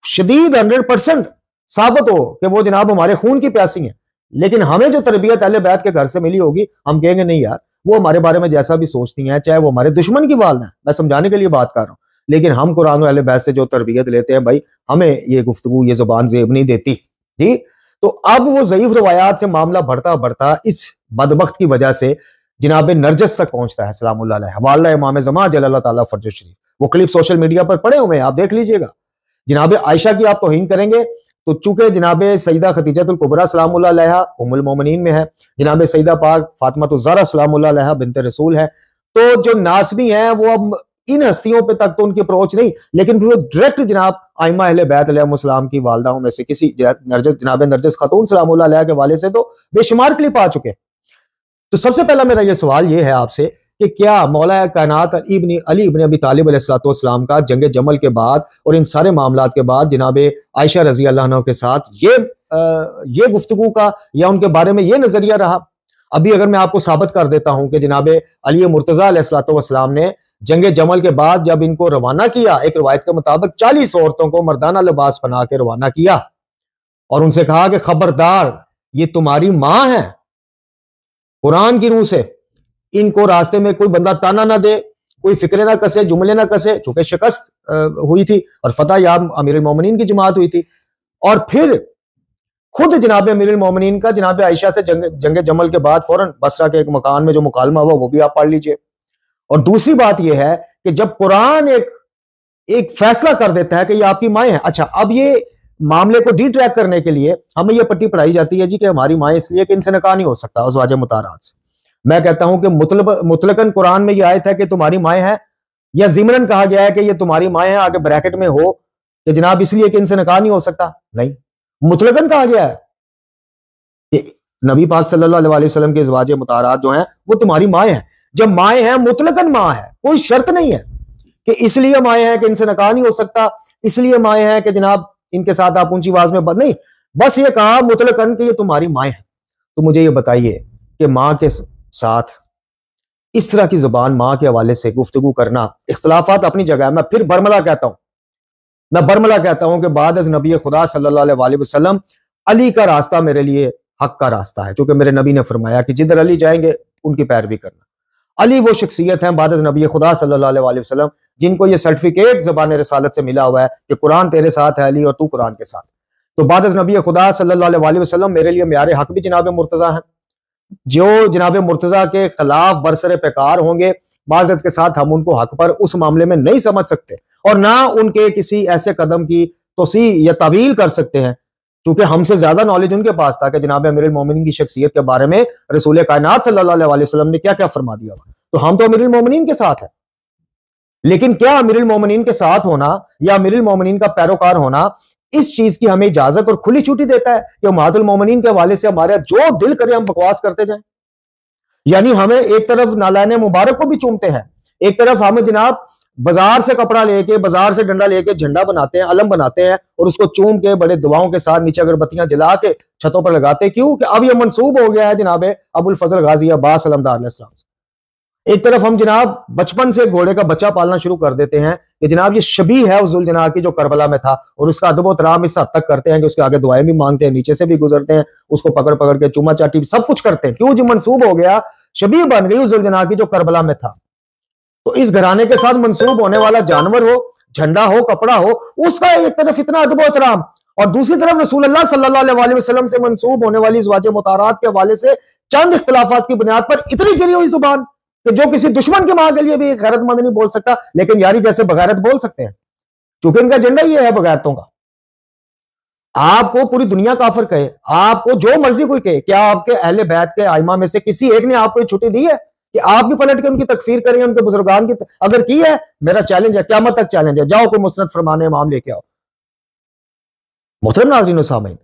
शदीद 100% साबित हो कि वो जनाब हमारे खून की प्यासी है, लेकिन हमें जो तरबियत अहले बैत के घर से मिली होगी, हम कहेंगे नहीं यार वो हमारे बारे में जैसा भी सोचती हैं, चाहे वो हमारे दुश्मन की वालदा है, मैं समझाने के लिए बात कर रहा हूं, लेकिन हम कुरान और अहले बैत से जो तरबियत लेते हैं भाई, हमें ये गुफ्तगू, ये जुबान ज़ेब नहीं देती जी। तो अब वो ज़ईफ रवायात से मामला बढ़ता बढ़ता इस बदबख्त की वजह से जनाब नरजस तक पहुंचता है सलामुल्लाह अलैह, वालिदा इमाम ज़मा जल्लल्लाहु ताला फर्ज शरीफ। वो क्लिप सोशल मीडिया पर पड़े हुए हैं, आप देख लीजिएगा। जनाब आयशा की आप तौहीन करेंगे तो चूंकि जनाब सईदा खदीजतुल कुबरा सलामुल्लाह अलैहा उम्मुल मोमिनीन में है, जनाब सईदा पाक फातिमा ज़हरा सलामुल्लाह अलैहा बिन्त रसूल है, तो जो नासबी हैं वो अब इन हस्तियों पे तक तो उनकी अप्रोच नहीं, लेकिन वो डायरेक्ट जनाब आइमा अहले बैत अलैहिस्सलाम की वालदाओं में से किसी जनाब नरगिस खातून सलामुल्लाह अलैहा के वाले से तो बेशुमार क्लिप आ चुके। तो सबसे पहला मेरा ये सवाल ये है आपसे कि क्या मौला कायनात अली इब्न अबी तालिब अलैहिस्सलाम का जंग जमल के बाद और इन सारे मामलात के बाद जनाब आयशा रजी अल्लाह अन्हा के साथ ये गुफ्तगू का या उनके बारे में ये नजरिया रहा? अभी अगर मैं आपको साबित कर देता हूं कि जनाब अली मुर्तजा अलैहिस्सलाम ने जंग जमल के बाद जब इनको रवाना किया, एक रवायत के मुताबिक 40 औरतों को मर्दाना लिबास पहना के रवाना किया और उनसे कहा कि खबरदार ये तुम्हारी मां है, कुरान की रूह से इनको रास्ते में कोई बंदा ताना ना दे, कोई फिक्रे ना कसे, जुमले ना कसे, चूंकि शिकस्त हुई थी और फतह याब अमीरुल मोमिनीन की जमात हुई थी। और फिर खुद जनाब अमीरुल मोमिनीन का जनाब आयशा से जंग जमल के बाद फौरन बसरा के एक मकान में जो मुकालमा हुआ वो भी आप पढ़ लीजिए। और दूसरी बात यह है कि जब कुरान एक फैसला कर देता है कि ये आपकी माएँ हैं, अच्छा अब ये मामले को डिट्रैक करने के लिए हमें ये पट्टी पढ़ाई जाती है जी कि हमारी माएँ इसलिए कि इनसे निकाह नहीं हो सकता अज़वाज मुतारात से। मैं कहता हूं कि मुतलकन कुरान में यह आयत है कि तुम्हारी माएँ हैं, या ज़िमरन कहा गया है कि ये तुम्हारी माएँ हैं, आगे ब्रैकेट में हो कि जनाब इसलिए कि इनसे निकाह नहीं हो सकता? नहीं, मुतलकन कहा गया है कि नबी पाक सल्लल्लाहु अलैहि वसल्लम के अज़वाज मुतारात जो हैं वो तुम्हारी माएँ हैं। जब माएँ हैं, मुतलकन माँ है, कोई शर्त नहीं है कि इसलिए माएँ हैं कि इनसे निकाह नहीं हो सकता, इसलिए माएँ हैं कि जनाब इनके साथ आप ऊंची आवाज में नहीं, बस ये कहा मुतलकन कि ये तुम्हारी माएँ हैं। तो मुझे ये बताइए कि माँ के साथ इस तरह की जुबान, माँ के हवाले से गुफ्तगू करना, इख्तलाफात अपनी जगह है। मैं फिर बरमला कहता हूं कि बाद अज़ नबी खुदा सल्लल्लाहु अलैहि वसल्लम अली का रास्ता मेरे लिए हक का रास्ता है, क्योंकि मेरे नबी ने फरमाया कि जिधर अली जाएंगे उनकी पैरवी करना। अली वो शख्सियत है बाद अज़ नबी खुदा सल्लल्लाहु अलैहि वसल्लम जिनको ये सर्टिफिकेट ज़बान रिसालत से मिला हुआ है कि कुरान तेरे साथ है अली और तू कुरान के साथ। तो बाद अज़ नबी खुदा सल्लल्लाहु अलैहि वसल्लम मेरे लिए म्यारे हक भी जनाब मुर्तज़ा हैं। जो जनाब मुर्तज़ा के खिलाफ बरसरे पैकार होंगे, माजरत के साथ हम उनको हक पर उस मामले में नहीं समझ सकते और ना उनके किसी ऐसे कदम की तोसी या तवील कर सकते हैं, क्योंकि हमसे ज्यादा नॉलेज उनके पास था कि जनाब अमीरुल मोमिनीन की शख्सियत के बारे में रसूल कायनात सल्लल्लाहु अलैहि वसल्लम ने क्या क्या फरमा दिया। तो हम तो अमीरुल मोमिनीन के साथ है, लेकिन क्या अमीरुल मोमिनीन के साथ होना या अमीरुल मोमिनीन का पैरोकार होना इस चीज की हमें इजाजत और खुली छुट्टी देता है कि उम्मतुल मोमिनीन के हवाले से हमारे जो दिल करे हम बकवास करते जाएं? यानी हमें एक तरफ नालायन मुबारक को भी चूमते हैं, एक तरफ हम जनाब बाजार से कपड़ा लेके, बाजार से डंडा लेके झंडा बनाते हैं, अलम बनाते हैं और उसको चूम के बड़े दुआओं के साथ नीचे अगरबत्तियां जला के छतों पर लगाते। क्यों? कि अब यह मंसूब हो गया है जनाब अबुल फजल गाजी अब्बास अलमदार अलैहिस्सलाम से। एक तरफ हम जनाब बचपन से घोड़े का बच्चा पालना शुरू कर देते हैं कि जनाब ये शबी है उस जुल्जनाह की जो करबला में था, और उसका अदब और तराम इस हद तक करते हैं कि उसके आगे दुआएं भी मांगते हैं, नीचे से भी गुजरते हैं, उसको पकड़ पकड़ के चूमा चाटी सब कुछ करते हैं। क्यों? जो मंसूब हो गया, शबी बन गई उस जुल्जनाह की जो करबला में था। तो इस घराने के साथ मंसूब होने वाला जानवर हो, झंडा हो, कपड़ा हो, उसका एक तरफ इतना अदब और तराम, और दूसरी तरफ रसूलुल्लाह सल्लल्लाहु अलैहि वसल्लम से मंसूब होने वाली ज़वाज मुतारात के हवाले से चंद इख्तिलाफात की बुनियाद पर इतनी गिरी हुई जुबान कि जो किसी दुश्मन के मां के लिए भी गैरतमंद नहीं बोल सकता, लेकिन यारी जैसे बगैरत बोल सकते हैं, क्योंकि इनका एजेंडा ये है बगैरतों का। आपको पूरी दुनिया काफिर कहे, आपको जो मर्जी कोई कहे, क्या आपके अहले बैत के आइमा में से किसी एक ने आपको छुट्टी दी है कि आप भी पलट के उनकी तकफीर करें, उनके बुजुर्गान की? अगर की है, मेरा चैलेंज है, क़यामत तक चैलेंज है, जाओ कोई मुस्नद फरमाने इमाम लेके आओ। मोहतरम नाज़रीन सामीन,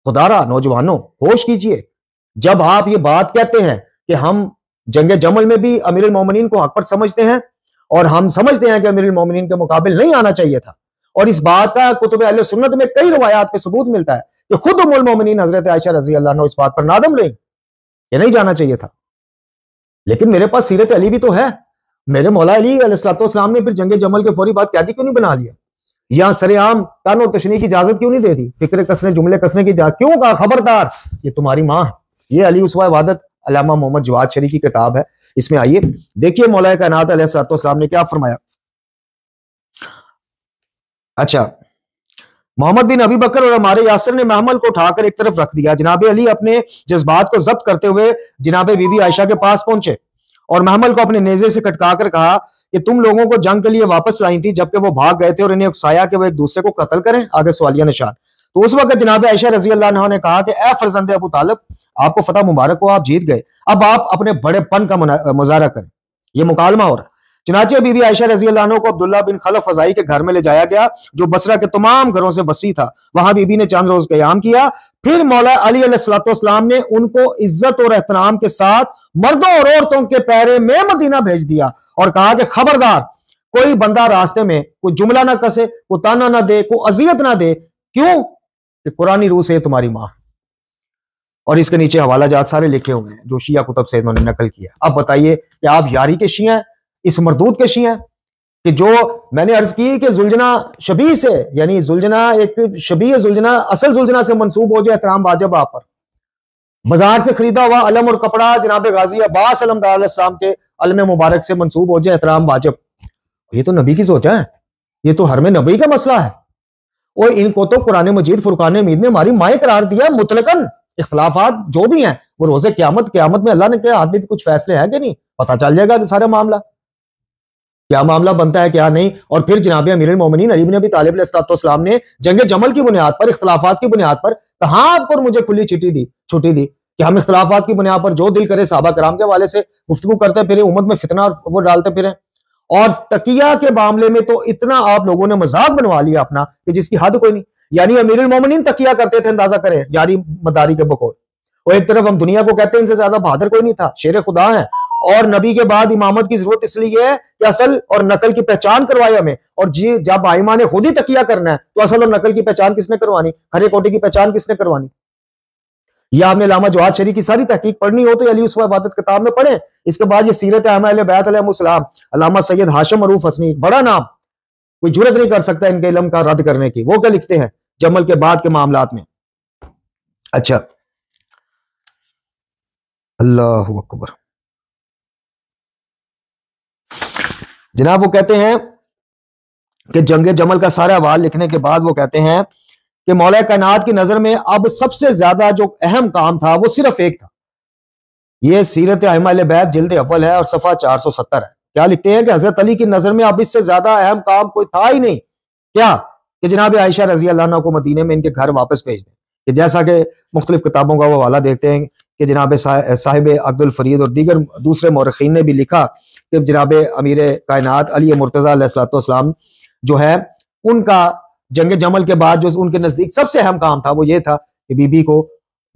खुदारा नौजवानों होश कीजिए। जब आप ये बात कहते हैं कि हम जंगे जमल में भी अमीरुल मोमिनीन को हक पर समझते हैं और हम समझते हैं कि अमीरुल मोमिनीन के मुकाबिल नहीं आना चाहिए था, और इस बात का कुतुब अहले सुन्नत में कई रवायात पे सबूत मिलता है कि खुद उम्मुल मोमिनीन हजरत आयशा रजी अल्लाह अन्हा इस बात पर नादम रही कि नहीं जाना चाहिए था। लेकिन मेरे पास सीरत अली भी तो है। मेरे मौला अली अलैहिस्सलाम ने फिर जंगे जमल के फौरी बाद कैदी क्यों नहीं बना लिया? यहां सरेआम तान और तशनी की इजाजत क्यों नहीं दे दी? फिक्र कसने, जुमले कसने की इजाजत क्यों कहा? खबरदार ये तुम्हारी मां है। ये अली उसवा इबादत अल्लामा मोहम्मद जवाद शरीफ की किताब है, इसमें आइए देखिए मौला कायनात अलैहिस्सलाम ने क्या फरमाया। अच्छा, मोहम्मद बिन अबी बकर और हमारे यासर ने महमल को उठाकर एक तरफ रख दिया। जनाब अली अपने जज्बात को जब्त करते हुए जनाब बीबी आयशा के पास पहुंचे और महमल को अपने नेजे से कटका कर कहा कि तुम लोगों को जंग के लिए वापस लाई थी, जबकि वो भाग गए थे और इन्हें उकसाया कि वो एक दूसरे को कत्ल करें। आगे सवालिया निशान। तो उस वक्त जनाब आयशा रजी अल्लाह अन्हा ने कहा कि ए फरजंद अबू तालिब, आपको फतह मुबारक हो, आप जीत गए, अब आप अपने बड़ेपन का मुजाहरा करें। यह मुकालमा हो रहा है। चुनाचे बीबी आयशा रजी अल्लाह अन्हा को अब्दुल्ला बिन खलफ फजाई के घर में ले जाया गया जो बसरा के तमाम घरों से वसी था। वहां बीबी ने चंद रोज क़याम किया। फिर मौला अली अलैहिस्सलाम ने उनको इज्जत और एहतराम के साथ मर्दों और औरतों के पैरे में मदीना भेज दिया और कहा कि खबरदार कोई बंदा रास्ते में कोई जुमला ना कसे, कोई ताना ना दे, कोई अजियत ना दे। क्यों? कि कुरानी रूह से तुम्हारी मां। और इसके नीचे हवाला जात सारे लिखे हुए हैं जो शिया कुतब से इन्होंने नकल किया। अब बताइए कि आप यारी के शिया हैं, इस मरदूद के शिया हैं कि जो मैंने अर्ज की कि जुलजना शबी से, यानी जुलजना एक शबी जुलजना असल जुलजना से मंसूब हो जाए एहतराम वाजिब आप पर। बाजार से खरीदा हुआ अलम और कपड़ा जनाब गाजी अब्बास अलमदार अलैहिस्सलाम के अलम मुबारक से मंसूब हो जाए एहतराम वाजिब। ये तो नबी की सोच है, ये तो हर में नबी का मसला है। और इनको तो कुरान मजीद फुरकान हमीद ने हमारी माए करार दिया मुतलकन। इख्तलाफात जो भी हैं वो रोजे क्यामत में अल्लाह ने क्या हाथ में भी कुछ फैसले हैं कि नहीं, पता चल जाएगा कि सारा मामला क्या मामला बनता है क्या नहीं। और फिर जनाब अमीरुल मोमिनीन अली इब्न अबी तालिब अलैहिस्सलाम ने जंग जमल की बुनियाद पर, इख्तलाफात की बुनियाद पर कहां आपको मुझे खुली छुट्टी दी कि हम इख्तलाफात की बुनियाद पर जो दिल करे सहाबा कराम के हवाले से गुफ्तगू करते फिरे, उम्मत में फितना वो डालते फिरे। और तकिया के मामले में तो इतना आप लोगों ने मजाक बनवा लिया अपना कि जिसकी हद कोई नहीं। यानी अमीरुल मोमिनीन तकिया करते थे, अंदाजा करें यारी मदारी के बकौल। और एक तरफ हम दुनिया को कहते हैं इनसे ज्यादा बहादुर कोई नहीं था, शेर खुदा है। और नबी के बाद इमामत की जरूरत इसलिए है कि असल और नकल की पहचान करवाए हमें। और जी जब आइमा ने खुद ही तकिया करना है तो असल और नकल की पहचान किसने करवानी, हरे कोटे की पहचान किसने करवानी। या आपने लामा जवाद शरीफ की सारी तहकीक पढ़नी हो तो अली उस्वा इबादत किताब में पढ़ें। इसके बाद ये सीरत अहले बैत अलैहिस्सलाम अल्लामा सैयद हाशिम मरूफ हसनी, बड़ा नाम, कोई जुर्रत नहीं कर सकता इनके इल्म का रद्द करने की। वो क्या लिखते हैं जमल के बाद के मामलात में। अच्छा, अल्लाहु अकबर। जनाब वो कहते हैं कि जंग जमल का सारा अहवाल लिखने के बाद वो कहते हैं कि मौला कायनात की नजर में अब सबसे ज्यादा जो अहम काम था वो सिर्फ एक था। ये सीरत अहले बैत जिल्द अव्वल है और सफा 470 है। क्या लिखते हैं कि हजरत अली की नजर में अब इससे ज्यादा अहम काम कोई था ही नहीं। क्या? कि जनाब आयशा रजी अल्लाह अन्हा को मदीने में इनके घर वापस भेज दें। कि जैसा कि मुख्तलिफ किताबों का वो हवाला देखते हैं कि जनाब साहिब अब्दुल फरीद और दीगर दूसरे मौरखीन ने भी लिखा कि जनाब अमीर कायनात अली मुर्तज़ा अलैहिस्सलाम जो है उनका जंग जमल के बाद जो उनके नजदीक सबसे अहम काम था वो ये था कि बीबी को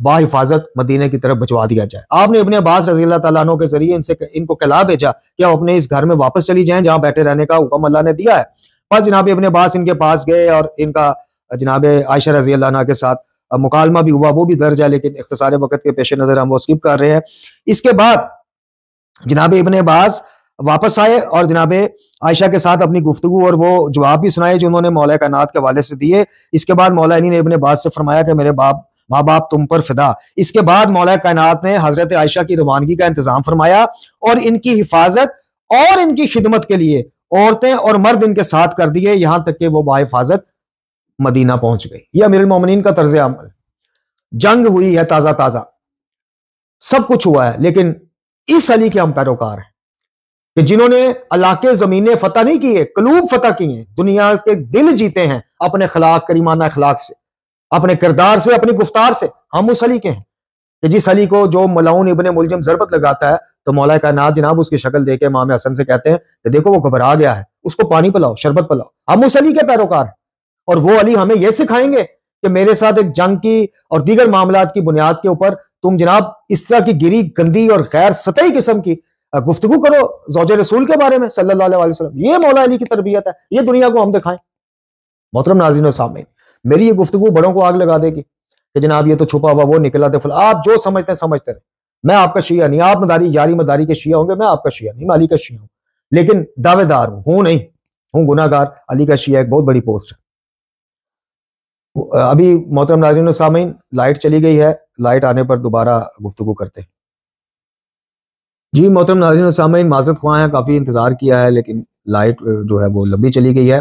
बाहिफाजत मदीने की तरफ भिजवा दिया जाए। आपने इब्ने अब्बास रज़ी अल्लाह तआला अन्हु के जरिए इनको कहला भेजा कि आप अपने इस घर में वापस चली जाएं जहां बैठे रहने का हुक्म अल्लाह ने दिया है। बस जनाब इब्ने अब्बास इनके पास गए और इनका जनाब आयशा रज़ी अल्लाह अन्हा के साथ मुकालमा भी हुआ, वो भी दर्ज है लेकिन इख्तिसार वक्त के पेश नजर हम वो स्किप कर रहे हैं। इसके बाद जनाब इब्ने अब्बास वापस आए और जनाब आयशा के साथ अपनी गुफ्तगू और वो जवाब भी सुनाए जो उन्होंने मौला कायनात के हवाले से दिए। इसके बाद मौला अली ने इब्ने अब्बास से फरमाया कि मेरे माँ बाप तुम पर फिदा। इसके बाद मौला कायनात ने हजरत आयशा की रवानगी का इंतजाम फरमाया और इनकी हिफाजत और इनकी खिदमत के लिए औरतें और मर्द इनके साथ कर दिए, यहां तक कि वो बाहिफाजत मदीना पहुंच गई। ये अमीरुल मोमिनीन का तर्ज अमल। जंग हुई है ताजा ताजा, सब कुछ हुआ है, लेकिन इस अली के हम पैरोकार हैं कि जिन्होंने इलाके जमीनें फतह नहीं किए, कलूब फतह किए, दुनिया के दिल जीते हैं अपने खलाक करीमाना अखलाक से, अपने किरदार से, अपनी गुफ्तार से। हम उस अली के हैं कि जिस अली को जो मलाउन इब्ने मुलजम ज़रबत लगाता है तो मौला कायनात जनाब उसकी शक्ल देके इमाम हसन से कहते हैं कि देखो वो घबरा गया है, उसको पानी पिलाओ, शरबत पिलाओ। हम उस अली के पैरोकार हैं और वो अली हमें यह सिखाएंगे कि मेरे साथ एक जंग की और दीगर मामलात की बुनियाद के ऊपर तुम जनाब इस तरह की गिरी गंदी और गैर सतही किस्म की गुफ्तगू करो ज़ौजे रसूल के बारे में सल्लल्लाहु अलैहि वसल्लम। ये मौला अली की तरबियत है, ये दुनिया को हम दिखाएं। मोहतरम नाज़रीन और सामीन, मेरी ये गुफ्तगू बड़ों को आग लगा देगी कि जनाब ये तो छुपा हुआ वो निकला था। आप जो समझते हैं समझते रहे, मैं आपका शिया नहीं। आप मदारी यारी मदारी के शिया होंगे, मैं आपका शिया नहीं, मैं अली का शिया हूं, लेकिन दावेदार हूं नहीं, हूं गुनाहगार। अली का शिया एक बहुत बड़ी पोस्ट है। अभी मोहतरम नाज़रीन और सामीन लाइट चली गई है, लाइट आने पर दोबारा गुफ्तगू करते हैं। जी मोहतरम नाज़रीन और सामीन माज़रत ख्वाह हैं, काफ़ी इंतज़ार किया है लेकिन लाइट जो है वो लंबी चली गई है,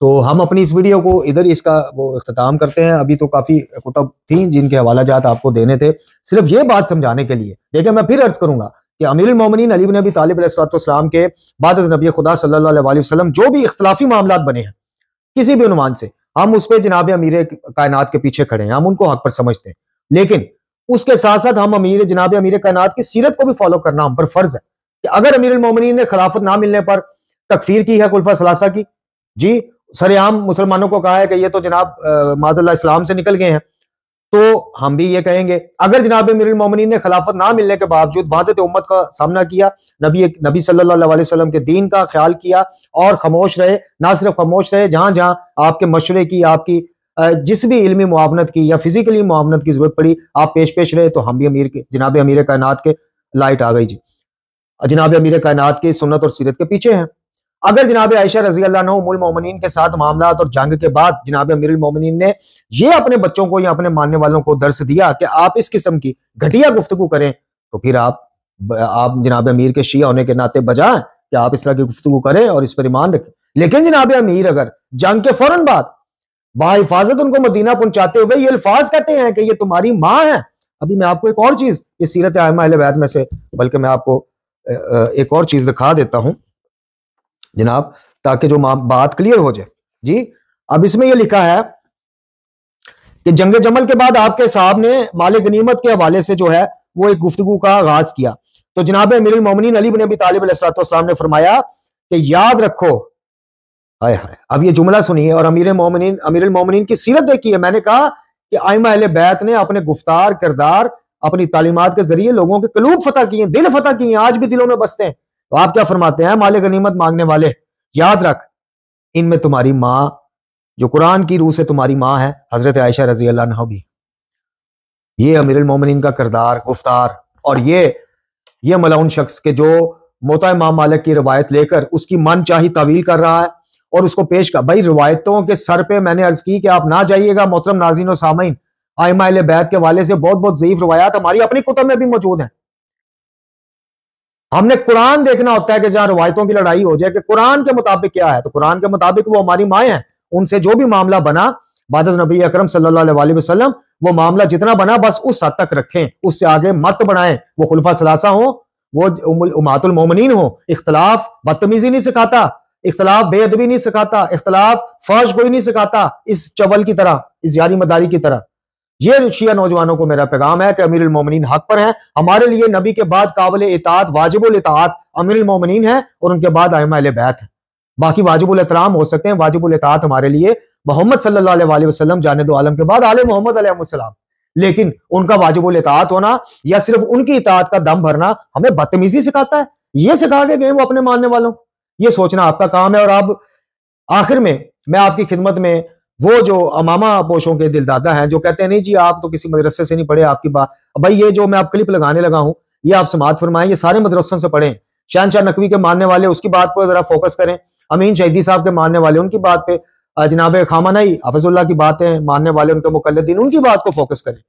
तो हम अपनी इस वीडियो को इधर इसका वो इख्तिताम करते हैं। अभी तो काफ़ी कुतब थी जिनके हवाला जात आपको देने थे, सिर्फ ये बात समझाने के लिए। देखिए मैं फिर अर्ज करूंगा कि अमीरुल मोमिनीन अली इब्न अबी तालिब अलैहिस्सलाम के बाद नबी खुदा सल्लल्लाहु अलैहि वसल्लम जो भी इख्तिलाफी मामलात बने हैं किसी भी उन्वान से, हम उस पर जनाब अमीर कायनात के पीछे खड़े हैं, हम उनको हक पर समझते हैं, लेकिन उसके साथ साथ हम जनाब अमीर कायनात की सीरत को भी फॉलो करना हम पर फर्ज है। कि अगर अमीरुल मोमिनीन ने खिलाफत ना मिलने पर तकफीर की है खुलफा सलासा की, जी सरेआम मुसलमानों को कहा है कि ये तो जनाब माज़अल्लाह इस्लाम से निकल गए हैं, तो हम भी ये कहेंगे अगर जनाब अमीरुल मोमिनीन ने खिलाफत ना मिलने के बावजूद वहदत उम्मत का सामना किया, नबी सल्लल्लाहु अलैहि वसल्लम के दीन का ख्याल किया और खामोश रहे, ना सिर्फ खामोश रहे, जहां जहां आपके मशवरे की, आपकी जिस भी इल्मी मुआवनत की या फिजिकली मुआवनत की जरूरत पड़ी, आप पेश रहे, तो हम भी जनाब अमीर कायनात के लाइट आ गई जी, जनाब अमीर कायनात की सुन्नत और सीरत के पीछे हैं। अगर जनाब आयशा रजी अल्लाह अन्हा उम्मुल मोमिनीन के साथ मामलात और जंग के बाद जनाब अमीरुल मोमिनीन ने ये अपने बच्चों को या अपने मानने वालों को दर्स दिया कि आप इस किस्म की घटिया गुफ्तगू करें, तो फिर आप जनाब अमीर के शिया होने के नाते बजाय कि आप इस तरह की गुफ्तगू करें और इस पर ईमान रखें। लेकिन जनाब अमीर अगर जंग के फौरन बाद बाहिफाजत उनको मदीना पहुंचाते हुए ये अल्फाज कहते हैं कि ये तुम्हारी माँ है। अभी मैं आपको एक और चीज, ये सीरत आइमा अहले बैत में से, बल्कि मैं आपको एक और चीज दिखा देता हूं जनाब, ताकि जो बात क्लियर हो जाए जी। अब इसमें यह लिखा है कि जंग जमल के बाद आपके साहब ने माल गनीमत के हवाले से जो है वो एक गुफ्तगू का आगाज किया, तो जनाब अमीरुल मोमिनीन अली बिन अबी तालिब अलैहिस्सलाम ने फरमाया कि याद रखो, हाय हाय, अब ये जुमला सुनिए और अमीरुल मोमिनीन की सीरत देखिए। मैंने कहा कि आइमा अहले बैत ने अपने गुफ्तार, किरदार, अपनी तालीमात के जरिए लोगों के कलूब फतह किए, दिल फतह किए, आज भी दिलों में बसते हैं। तो आप क्या फरमाते हैं, माले गनीमत मांगने वाले, याद रख इनमें तुम्हारी माँ, जो कुरान की रूह से तुम्हारी माँ है, हजरत आयशा रजी अल्लाह अन्हा भी। ये अमीरुल मोमिनीन का किरदार, गुफ्तार, और ये मलाउन शख्स के जो मोता इमाम मालिक की रवायत लेकर उसकी मन चाही तावील कर रहा है और उसको पेश कर। भाई रिवायतों के सर पे मैंने अर्ज की कि आप ना जाइएगा मोहतरम नाज़रीन और सामीन, आइमा अहले बैत के वाले से बहुत बहुत ज़ईफ रवायात हमारी अपनी कुतुब में भी मौजूद हैं। हमने कुरान देखना होता है कि जहां रवायतों की लड़ाई हो जाए कि कुरान के मुताबिक क्या है, तो कुरान के मुताबिक वो हमारी माएँ हैं, उनसे जो भी मामला बना बाद नबी अकरम सल्लल्लाहु अलैहि वसल्लम, वो मामला जितना बना बस उस हद तक रखें, उससे आगे मत बढ़ाएं। वो खुलफा सलासा हो, वो उम्मतुल मोमिनीन हो, इख्तलाफ बदतमीजी नहीं सिखाता, इख्तलाफ बेअदबी नहीं सिखाता, इख्तलाफ फहश गोई नहीं सिखाता, इस चवल की तरह, इस यारी मदारी की तरह। ये शिया नौजवानों को मेरा पैगाम है कि अमीरुल मोमिनीन हक पर हैं। हमारे लिए नबी के बाद काबिल इताअत, वाजिबुल इताअत अमीरुल मोमिनीन है और उनके बाद आइमा अहले बैत है। बाकी वाजिबुल एहतराम हो सकते हैं, वाजिबुल इताअत हमारे लिए मोहम्मद सल्लल्लाहु अलैहि वसल्लम जाने दो आलम के बाद आले मोहम्मद अलैहिस्सलाम, लेकिन उनका वाजिबुल इताअत होना या सिर्फ उनकी इताअत का दम भरना हमें बदतमीजी सिखाता है। ये सिखा के गए वो अपने मानने वालों को, ये सोचना आपका काम है। और अब आखिर में मैं आपकी खिदमत में वो जो अमामा पोशों के दिलदादा हैं जो कहते हैं नहीं जी आप तो किसी मदरसे से नहीं पढ़े, आपकी बात, भाई ये जो मैं आप क्लिप लगाने लगा हूं ये आप समात फरमाएं, ये सारे मदरसों से पढ़े। शहनशाह नकवी के मानने वाले उसकी बात पर जरा फोकस करें, अमीन शहीदी साहब के मानने वाले उनकी बात पे, जनाब खामनाई हाफिजुल्लाह की बातें मानने वाले उनके मुकल्लिदीन उनकी बात को फोकस करें,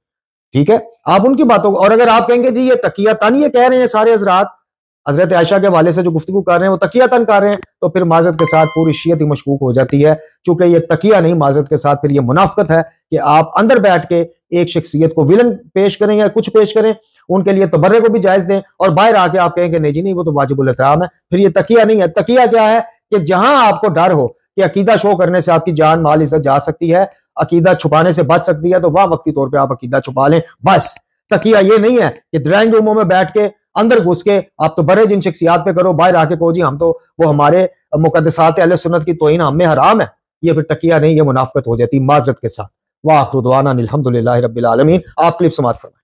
ठीक है, आप उनकी बातों को। और अगर आप कहेंगे जी ये तकिया तन ये कह रहे हैं सारे हजरात, हजरत आयशा के वाले से जो गुफ्तगू कर रहे हैं वो तकिया तन कर रहे हैं, तो फिर माजरत के साथ पूरी शियत ही मशकूक हो जाती है। चूंकि ये तकिया नहीं, माजरत के साथ फिर ये मुनाफकत है कि आप अंदर बैठ के एक शख्सियत को विलन पेश करें या कुछ पेश करें, उनके लिए तबर्रे को भी जायज दें और बाहर आके आप कहेंगे नहीं जी नहीं वो तो वाजिबुल एहतराम है, फिर ये तकिया नहीं है। तकिया क्या है कि जहां आपको डर हो कि अकीदा शो करने से आपकी जान माल इज्जत जा सकती है, अकीदा छुपाने से बच सकती है, तो वह वक्ती तौर पर आप अकीदा छुपा लें बस। तकिया ये नहीं है कि ड्राइंग रूमों में बैठ के अंदर घुस के आप तो बड़े जिन शख्सियात पे करो, बाहर आके कहो जी हम तो वो हमारे मुकद्दसात अहले सुन्नत की तौहीन हमें हराम है, ये फिर तकिया नहीं, ये मुनाफकत हो जाती माजरत के साथ। वाह खुदवाना अल्हम्दुलिल्लाहि रब्बिल आलमीन। आप क्लिप समाप्त फरमाएं।